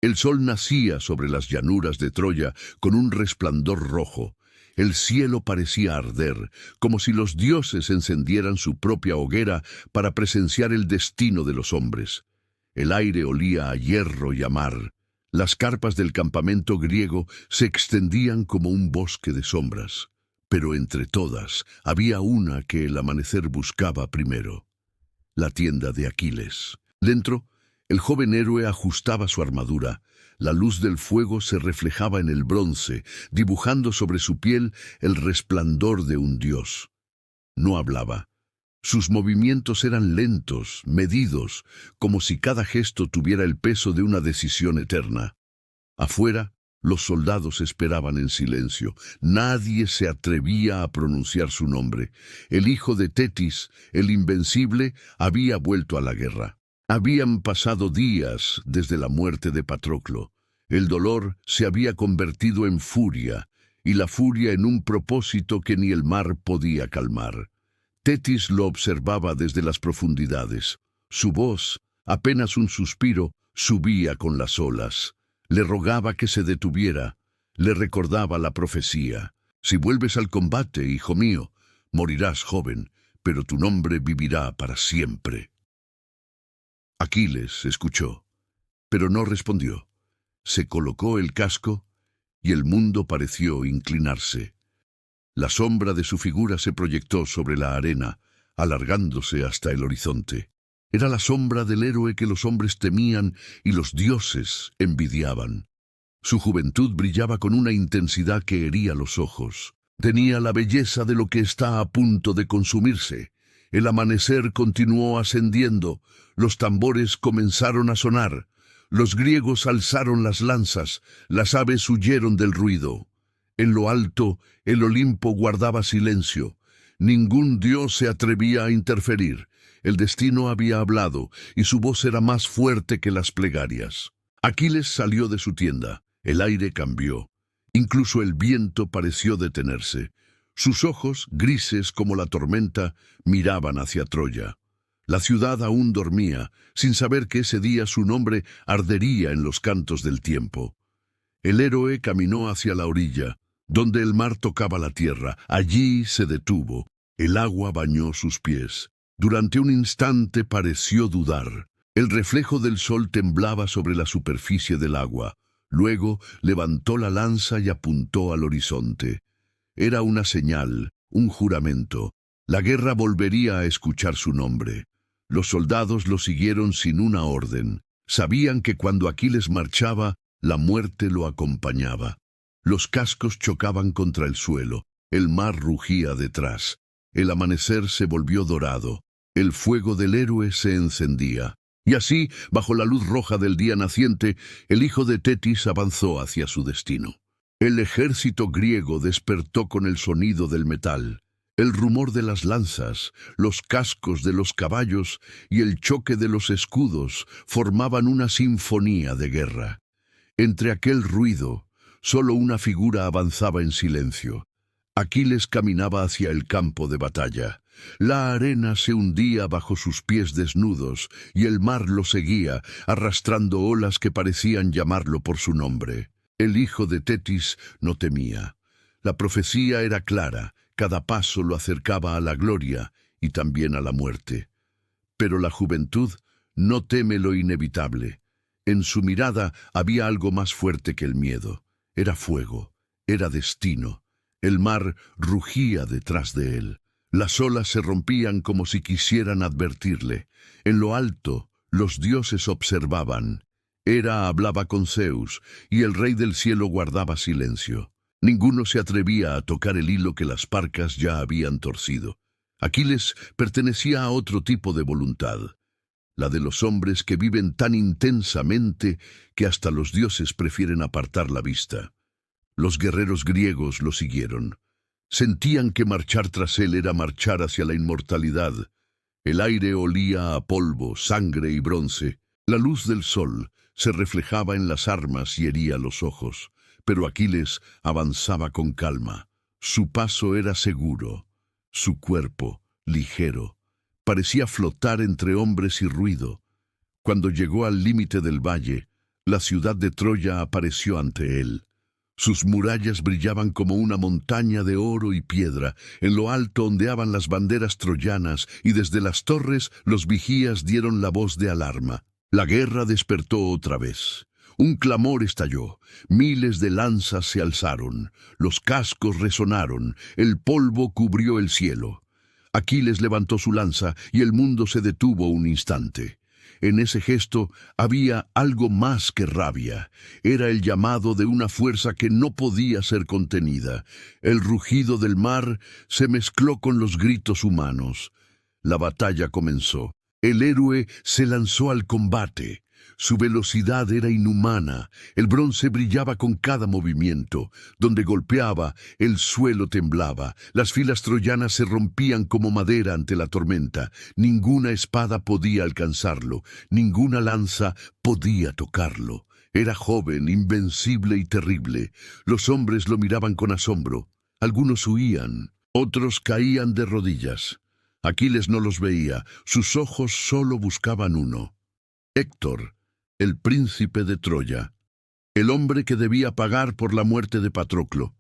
El sol nacía sobre las llanuras de Troya con un resplandor rojo. El cielo parecía arder, como si los dioses encendieran su propia hoguera para presenciar el destino de los hombres. El aire olía a hierro y a mar. Las carpas del campamento griego se extendían como un bosque de sombras. Pero entre todas había una que el amanecer buscaba primero: la tienda de Aquiles. Dentro, el joven héroe ajustaba su armadura. La luz del fuego se reflejaba en el bronce, dibujando sobre su piel el resplandor de un dios. No hablaba. Sus movimientos eran lentos, medidos, como si cada gesto tuviera el peso de una decisión eterna. Afuera, los soldados esperaban en silencio. Nadie se atrevía a pronunciar su nombre. El hijo de Tetis, el invencible, había vuelto a la guerra. Habían pasado días desde la muerte de Patroclo. El dolor se había convertido en furia, y la furia en un propósito que ni el mar podía calmar. Tetis lo observaba desde las profundidades. Su voz, apenas un suspiro, subía con las olas. Le rogaba que se detuviera. Le recordaba la profecía: si vuelves al combate, hijo mío, morirás joven, pero tu nombre vivirá para siempre. Aquiles escuchó, pero no respondió. Se colocó el casco y el mundo pareció inclinarse. La sombra de su figura se proyectó sobre la arena, alargándose hasta el horizonte. Era la sombra del héroe que los hombres temían y los dioses envidiaban. Su juventud brillaba con una intensidad que hería los ojos. Tenía la belleza de lo que está a punto de consumirse. El amanecer continuó ascendiendo. Los tambores comenzaron a sonar. Los griegos alzaron las lanzas. Las aves huyeron del ruido. En lo alto, el Olimpo guardaba silencio. Ningún dios se atrevía a interferir. El destino había hablado, y su voz era más fuerte que las plegarias. Aquiles salió de su tienda. El aire cambió. Incluso el viento pareció detenerse. Sus ojos, grises como la tormenta, miraban hacia Troya. La ciudad aún dormía, sin saber que ese día su nombre ardería en los cantos del tiempo. El héroe caminó hacia la orilla, donde el mar tocaba la tierra. Allí se detuvo. El agua bañó sus pies. Durante un instante pareció dudar. El reflejo del sol temblaba sobre la superficie del agua. Luego levantó la lanza y apuntó al horizonte. Era una señal, un juramento. La guerra volvería a escuchar su nombre. Los soldados lo siguieron sin una orden. Sabían que cuando Aquiles marchaba, la muerte lo acompañaba. Los cascos chocaban contra el suelo. El mar rugía detrás. El amanecer se volvió dorado. El fuego del héroe se encendía. Y así, bajo la luz roja del día naciente, el hijo de Tetis avanzó hacia su destino. El ejército griego despertó con el sonido del metal. El rumor de las lanzas, los cascos de los caballos y el choque de los escudos formaban una sinfonía de guerra. Entre aquel ruido, solo una figura avanzaba en silencio. Aquiles caminaba hacia el campo de batalla. La arena se hundía bajo sus pies desnudos y el mar lo seguía, arrastrando olas que parecían llamarlo por su nombre. El hijo de Tetis no temía. La profecía era clara, cada paso lo acercaba a la gloria y también a la muerte. Pero la juventud no teme lo inevitable. En su mirada había algo más fuerte que el miedo. Era fuego, era destino. El mar rugía detrás de él. Las olas se rompían como si quisieran advertirle. En lo alto, los dioses observaban. Hera hablaba con Zeus, y el rey del cielo guardaba silencio. Ninguno se atrevía a tocar el hilo que las parcas ya habían torcido. Aquiles pertenecía a otro tipo de voluntad, la de los hombres que viven tan intensamente que hasta los dioses prefieren apartar la vista. Los guerreros griegos lo siguieron. Sentían que marchar tras él era marchar hacia la inmortalidad. El aire olía a polvo, sangre y bronce. La luz del sol se reflejaba en las armas y hería los ojos. Pero Aquiles avanzaba con calma. Su paso era seguro, su cuerpo ligero. Parecía flotar entre hombres y ruido. Cuando llegó al límite del valle, La ciudad de Troya apareció ante él. Sus murallas brillaban como una montaña de oro y piedra. En lo alto ondeaban las banderas troyanas y desde las torres los vigías dieron la voz de alarma. La guerra despertó otra vez. Un clamor estalló. Miles de lanzas se alzaron. Los cascos resonaron. El polvo cubrió el cielo. Aquiles levantó su lanza y el mundo se detuvo un instante. En ese gesto había algo más que rabia. Era el llamado de una fuerza que no podía ser contenida. El rugido del mar se mezcló con los gritos humanos. La batalla comenzó. El héroe se lanzó al combate. Su velocidad era inhumana. El bronce brillaba con cada movimiento. Donde golpeaba, el suelo temblaba. Las filas troyanas se rompían como madera ante la tormenta. Ninguna espada podía alcanzarlo. Ninguna lanza podía tocarlo. Era joven, invencible y terrible. Los hombres lo miraban con asombro. Algunos huían. Otros caían de rodillas. Aquiles no los veía. Sus ojos solo buscaban uno. Héctor, el príncipe de Troya, el hombre que debía pagar por la muerte de Patroclo.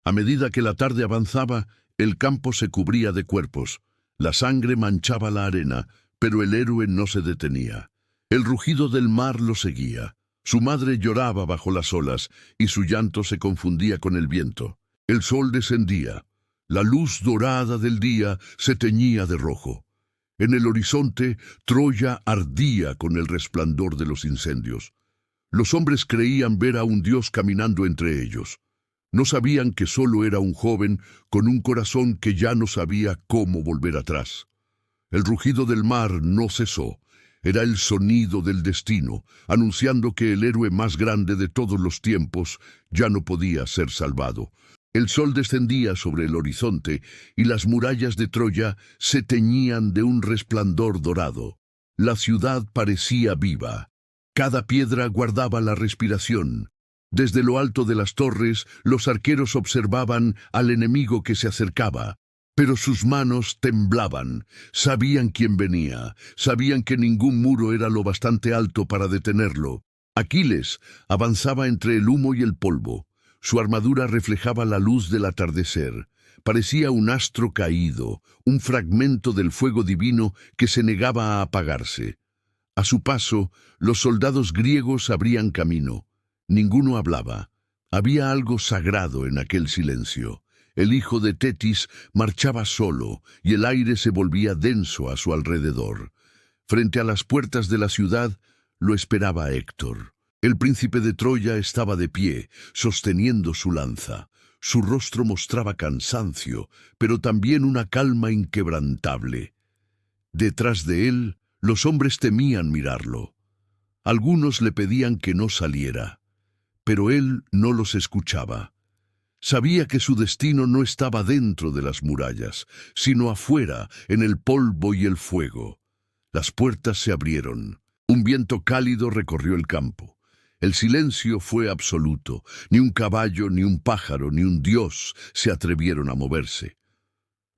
A medida que la tarde avanzaba, el campo se cubría de cuerpos. La sangre manchaba la arena, pero el héroe no se detenía. El rugido del mar lo seguía. Su madre lloraba bajo las olas, y su llanto se confundía con el viento. El sol descendía. La luz dorada del día se teñía de rojo. En el horizonte, Troya ardía con el resplandor de los incendios. Los hombres creían ver a un dios caminando entre ellos. No sabían que solo era un joven con un corazón que ya no sabía cómo volver atrás. El rugido del mar no cesó. Era el sonido del destino, anunciando que el héroe más grande de todos los tiempos ya no podía ser salvado. El sol descendía sobre el horizonte y las murallas de Troya se teñían de un resplandor dorado. La ciudad parecía viva. Cada piedra guardaba la respiración. Desde lo alto de las torres, los arqueros observaban al enemigo que se acercaba. Pero sus manos temblaban. Sabían quién venía. Sabían que ningún muro era lo bastante alto para detenerlo. Aquiles avanzaba entre el humo y el polvo. Su armadura reflejaba la luz del atardecer. Parecía un astro caído, un fragmento del fuego divino que se negaba a apagarse. A su paso, los soldados griegos abrían camino. Ninguno hablaba. Había algo sagrado en aquel silencio. El hijo de Tetis marchaba solo, y el aire se volvía denso a su alrededor. Frente a las puertas de la ciudad, lo esperaba Héctor. El príncipe de Troya estaba de pie, sosteniendo su lanza. Su rostro mostraba cansancio, pero también una calma inquebrantable. Detrás de él, los hombres temían mirarlo. Algunos le pedían que no saliera, pero él no los escuchaba. Sabía que su destino no estaba dentro de las murallas, sino afuera, en el polvo y el fuego. Las puertas se abrieron. Un viento cálido recorrió el campo. El silencio fue absoluto. Ni un caballo, ni un pájaro, ni un dios se atrevieron a moverse.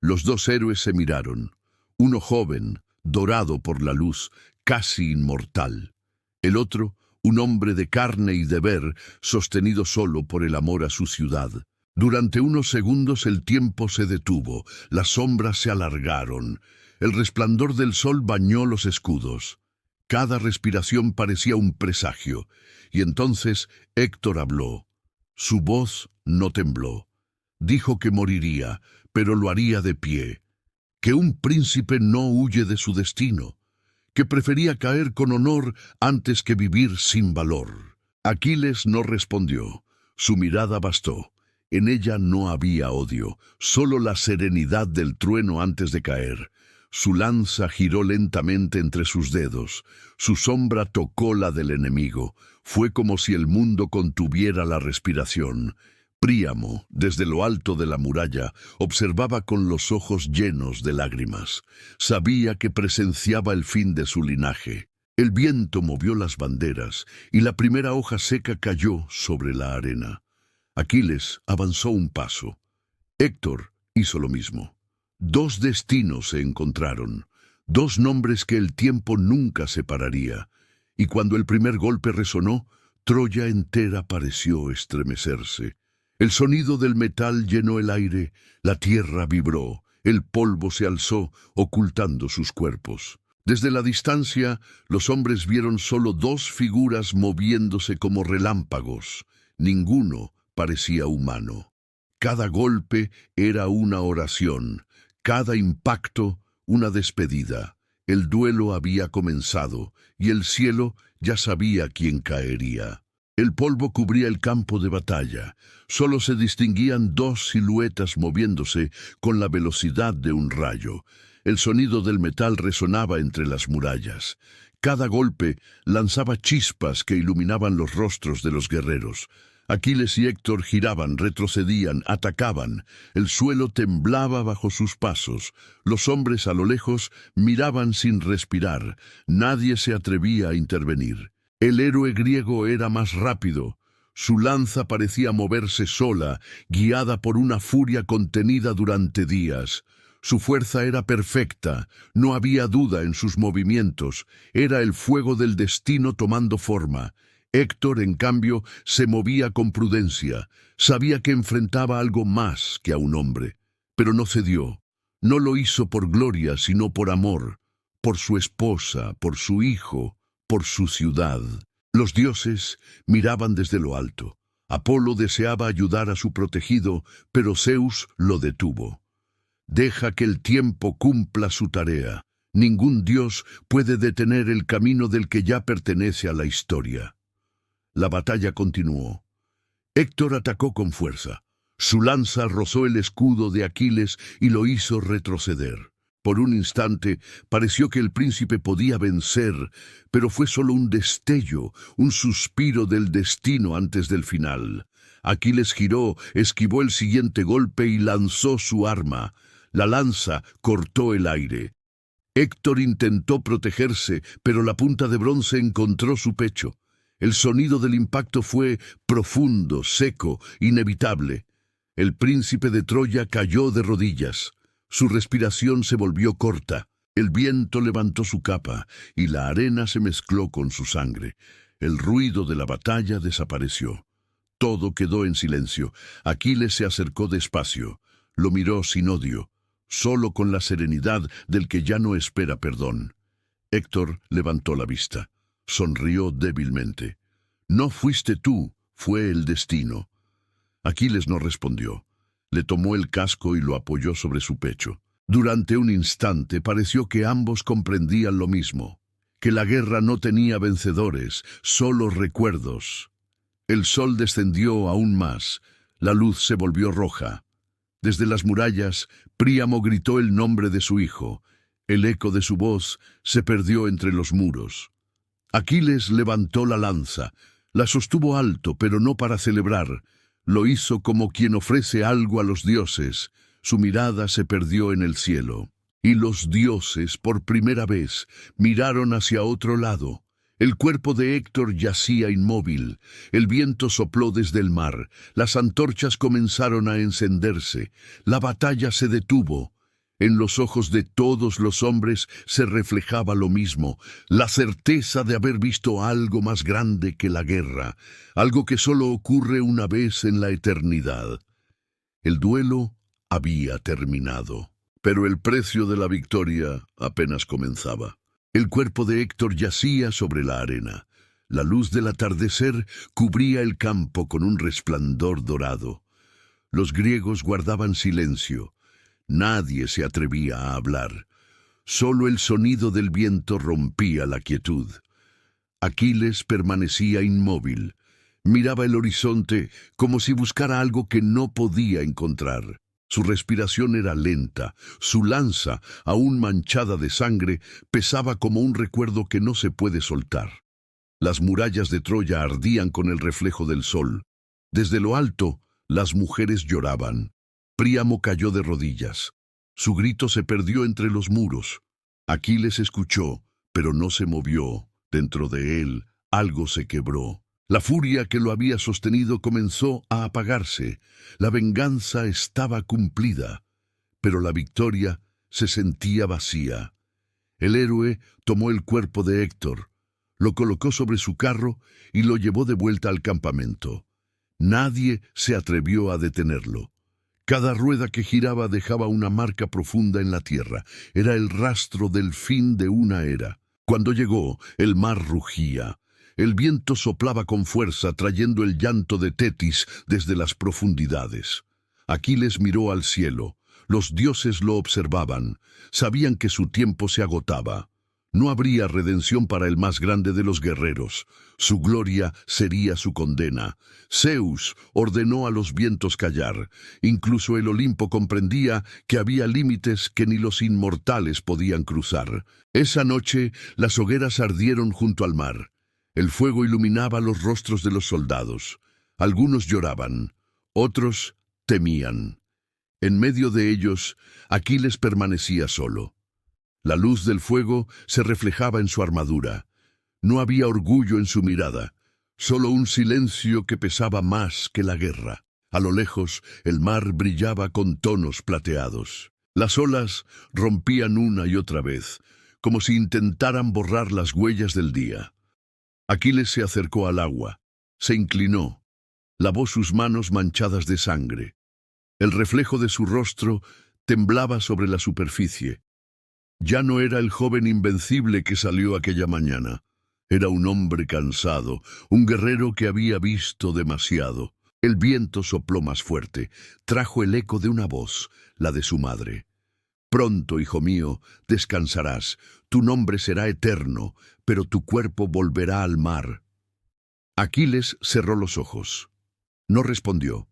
Los dos héroes se miraron. Uno joven, dorado por la luz, casi inmortal. El otro, un hombre de carne y deber, sostenido solo por el amor a su ciudad. Durante unos segundos el tiempo se detuvo, las sombras se alargaron. El resplandor del sol bañó los escudos. Cada respiración parecía un presagio, y entonces Héctor habló. Su voz no tembló. Dijo que moriría, pero lo haría de pie. Que un príncipe no huye de su destino. Que prefería caer con honor antes que vivir sin valor. Aquiles no respondió. Su mirada bastó. En ella no había odio, solo la serenidad del trueno antes de caer. Su lanza giró lentamente entre sus dedos. Su sombra tocó la del enemigo. Fue como si el mundo contuviera la respiración. Príamo, desde lo alto de la muralla, observaba con los ojos llenos de lágrimas. Sabía que presenciaba el fin de su linaje. El viento movió las banderas, y la primera hoja seca cayó sobre la arena. Aquiles avanzó un paso. Héctor hizo lo mismo. Dos destinos se encontraron, dos nombres que el tiempo nunca separaría. Y cuando el primer golpe resonó, Troya entera pareció estremecerse. El sonido del metal llenó el aire, la tierra vibró, el polvo se alzó, ocultando sus cuerpos. Desde la distancia, los hombres vieron solo dos figuras moviéndose como relámpagos. Ninguno parecía humano. Cada golpe era una oración, cada impacto una despedida. El duelo había comenzado, y el cielo ya sabía quién caería. El polvo cubría el campo de batalla. Solo se distinguían dos siluetas moviéndose con la velocidad de un rayo. El sonido del metal resonaba entre las murallas. Cada golpe lanzaba chispas que iluminaban los rostros de los guerreros. Aquiles y Héctor giraban, retrocedían, atacaban. El suelo temblaba bajo sus pasos. Los hombres a lo lejos miraban sin respirar. Nadie se atrevía a intervenir. El héroe griego era más rápido. Su lanza parecía moverse sola, guiada por una furia contenida durante días. Su fuerza era perfecta, no había duda en sus movimientos. Era el fuego del destino tomando forma. Héctor, en cambio, se movía con prudencia. Sabía que enfrentaba algo más que a un hombre. Pero no cedió. No lo hizo por gloria, sino por amor. Por su esposa, por su hijo, por su ciudad. Los dioses miraban desde lo alto. Apolo deseaba ayudar a su protegido, pero Zeus lo detuvo. Deja que el tiempo cumpla su tarea. Ningún dios puede detener el camino del que ya pertenece a la historia. La batalla continuó. Héctor atacó con fuerza. Su lanza rozó el escudo de Aquiles y lo hizo retroceder. Por un instante pareció que el príncipe podía vencer, pero fue solo un destello, un suspiro del destino antes del final. Aquiles giró, esquivó el siguiente golpe y lanzó su arma. La lanza cortó el aire. Héctor intentó protegerse, pero la punta de bronce encontró su pecho. El sonido del impacto fue profundo, seco, inevitable. El príncipe de Troya cayó de rodillas. Su respiración se volvió corta. El viento levantó su capa y la arena se mezcló con su sangre. El ruido de la batalla desapareció. Todo quedó en silencio. Aquiles se acercó despacio. Lo miró sin odio, solo con la serenidad del que ya no espera perdón. Héctor levantó la vista. Sonrió débilmente. No fuiste tú, fue el destino. Aquiles no respondió. Le tomó el casco y lo apoyó sobre su pecho. Durante un instante pareció que ambos comprendían lo mismo, que la guerra no tenía vencedores, solo recuerdos. El sol descendió aún más, la luz se volvió roja. Desde las murallas, Príamo gritó el nombre de su hijo. El eco de su voz se perdió entre los muros. Aquiles levantó la lanza, la sostuvo alto, pero no para celebrar. Lo hizo como quien ofrece algo a los dioses. Su mirada se perdió en el cielo. Y los dioses, por primera vez, miraron hacia otro lado. El cuerpo de Héctor yacía inmóvil. El viento sopló desde el mar. Las antorchas comenzaron a encenderse. La batalla se detuvo. En los ojos de todos los hombres se reflejaba lo mismo, la certeza de haber visto algo más grande que la guerra, algo que solo ocurre una vez en la eternidad. El duelo había terminado, pero el precio de la victoria apenas comenzaba. El cuerpo de Héctor yacía sobre la arena. La luz del atardecer cubría el campo con un resplandor dorado. Los griegos guardaban silencio. Nadie se atrevía a hablar. Solo el sonido del viento rompía la quietud. Aquiles permanecía inmóvil. Miraba el horizonte como si buscara algo que no podía encontrar. Su respiración era lenta. Su lanza, aún manchada de sangre, pesaba como un recuerdo que no se puede soltar. Las murallas de Troya ardían con el reflejo del sol. Desde lo alto, las mujeres lloraban. Príamo cayó de rodillas. Su grito se perdió entre los muros. Aquiles escuchó, pero no se movió. Dentro de él, algo se quebró. La furia que lo había sostenido comenzó a apagarse. La venganza estaba cumplida, pero la victoria se sentía vacía. El héroe tomó el cuerpo de Héctor, lo colocó sobre su carro y lo llevó de vuelta al campamento. Nadie se atrevió a detenerlo. Cada rueda que giraba dejaba una marca profunda en la tierra. Era el rastro del fin de una era. Cuando llegó, el mar rugía. El viento soplaba con fuerza, trayendo el llanto de Tetis desde las profundidades. Aquiles miró al cielo. Los dioses lo observaban. Sabían que su tiempo se agotaba. No habría redención para el más grande de los guerreros. Su gloria sería su condena. Zeus ordenó a los vientos callar. Incluso el Olimpo comprendía que había límites que ni los inmortales podían cruzar. Esa noche, las hogueras ardieron junto al mar. El fuego iluminaba los rostros de los soldados. Algunos lloraban, otros temían. En medio de ellos, Aquiles permanecía solo. La luz del fuego se reflejaba en su armadura. No había orgullo en su mirada, solo un silencio que pesaba más que la guerra. A lo lejos, el mar brillaba con tonos plateados. Las olas rompían una y otra vez, como si intentaran borrar las huellas del día. Aquiles se acercó al agua, se inclinó, lavó sus manos manchadas de sangre. El reflejo de su rostro temblaba sobre la superficie. Ya no era el joven invencible que salió aquella mañana. Era un hombre cansado, un guerrero que había visto demasiado. El viento sopló más fuerte, trajo el eco de una voz, la de su madre. Pronto, hijo mío, descansarás, tu nombre será eterno, pero tu cuerpo volverá al mar. Aquiles cerró los ojos. No respondió.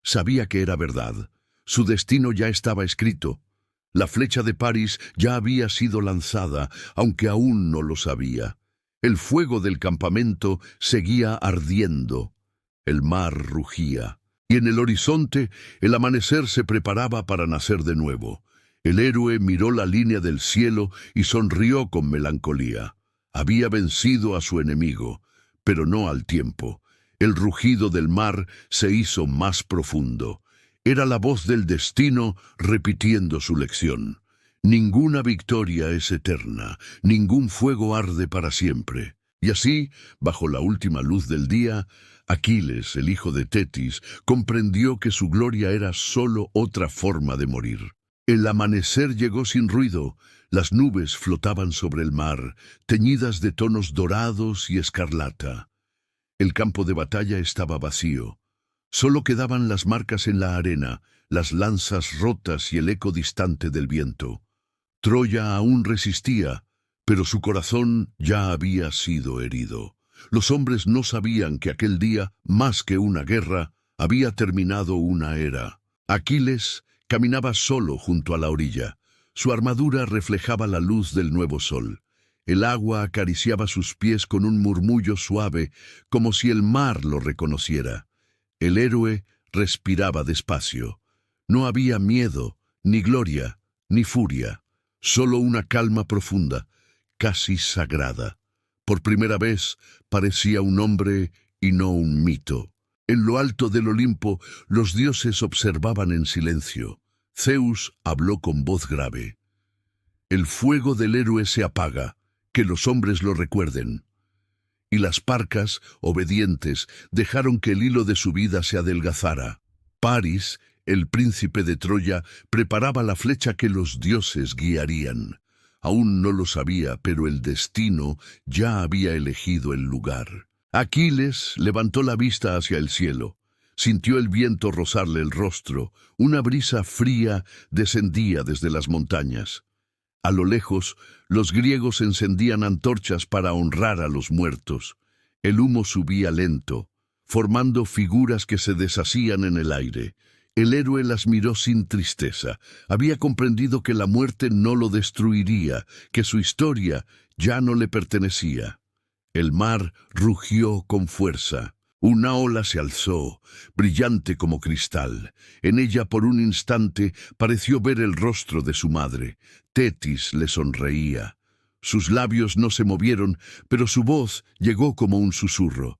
Sabía que era verdad. Su destino ya estaba escrito. La flecha de París ya había sido lanzada, aunque aún no lo sabía. El fuego del campamento seguía ardiendo. El mar rugía. Y en el horizonte, el amanecer se preparaba para nacer de nuevo. El héroe miró la línea del cielo y sonrió con melancolía. Había vencido a su enemigo, pero no al tiempo. El rugido del mar se hizo más profundo. Era la voz del destino repitiendo su lección. Ninguna victoria es eterna, ningún fuego arde para siempre. Y así, bajo la última luz del día, Aquiles, el hijo de Tetis, comprendió que su gloria era solo otra forma de morir. El amanecer llegó sin ruido, las nubes flotaban sobre el mar, teñidas de tonos dorados y escarlata. El campo de batalla estaba vacío. Solo quedaban las marcas en la arena, las lanzas rotas y el eco distante del viento. Troya aún resistía, pero su corazón ya había sido herido. Los hombres no sabían que aquel día, más que una guerra, había terminado una era. Aquiles caminaba solo junto a la orilla. Su armadura reflejaba la luz del nuevo sol. El agua acariciaba sus pies con un murmullo suave, como si el mar lo reconociera. El héroe respiraba despacio. No había miedo, ni gloria, ni furia, solo una calma profunda, casi sagrada. Por primera vez parecía un hombre y no un mito. En lo alto del Olimpo, los dioses observaban en silencio. Zeus habló con voz grave. El fuego del héroe se apaga, que los hombres lo recuerden. Y las parcas, obedientes, dejaron que el hilo de su vida se adelgazara. París, el príncipe de Troya, preparaba la flecha que los dioses guiarían. Aún no lo sabía, pero el destino ya había elegido el lugar. Aquiles levantó la vista hacia el cielo. Sintió el viento rozarle el rostro. Una brisa fría descendía desde las montañas. A lo lejos, los griegos encendían antorchas para honrar a los muertos. El humo subía lento, formando figuras que se deshacían en el aire. El héroe las miró sin tristeza. Había comprendido que la muerte no lo destruiría, que su historia ya no le pertenecía. El mar rugió con fuerza. Una ola se alzó, brillante como cristal. En ella por un instante pareció ver el rostro de su madre. Tetis le sonreía. Sus labios no se movieron, pero su voz llegó como un susurro.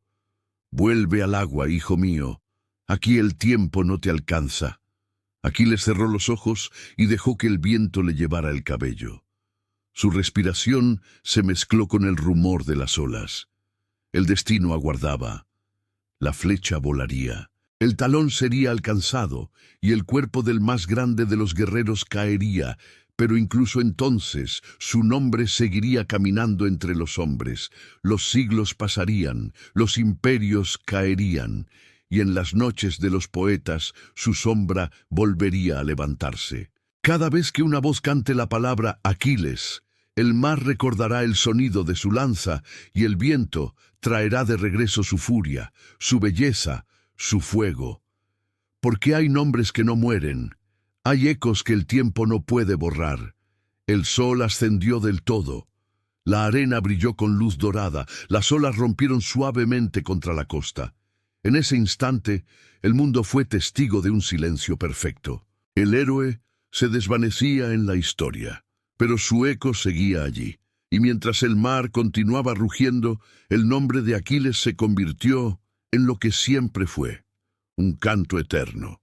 «Vuelve al agua, hijo mío. Aquí el tiempo no te alcanza». Aquiles cerró los ojos y dejó que el viento le llevara el cabello. Su respiración se mezcló con el rumor de las olas. El destino aguardaba. La flecha volaría. El talón sería alcanzado y el cuerpo del más grande de los guerreros caería, pero incluso entonces su nombre seguiría caminando entre los hombres. Los siglos pasarían, los imperios caerían, y en las noches de los poetas su sombra volvería a levantarse. Cada vez que una voz cante la palabra Aquiles, el mar recordará el sonido de su lanza y el viento traerá de regreso su furia, su belleza, su fuego. Porque hay nombres que no mueren, hay ecos que el tiempo no puede borrar. El sol ascendió del todo, la arena brilló con luz dorada, las olas rompieron suavemente contra la costa. En ese instante, el mundo fue testigo de un silencio perfecto. El héroe se desvanecía en la historia, pero su eco seguía allí. Y mientras el mar continuaba rugiendo, el nombre de Aquiles se convirtió en lo que siempre fue, un canto eterno.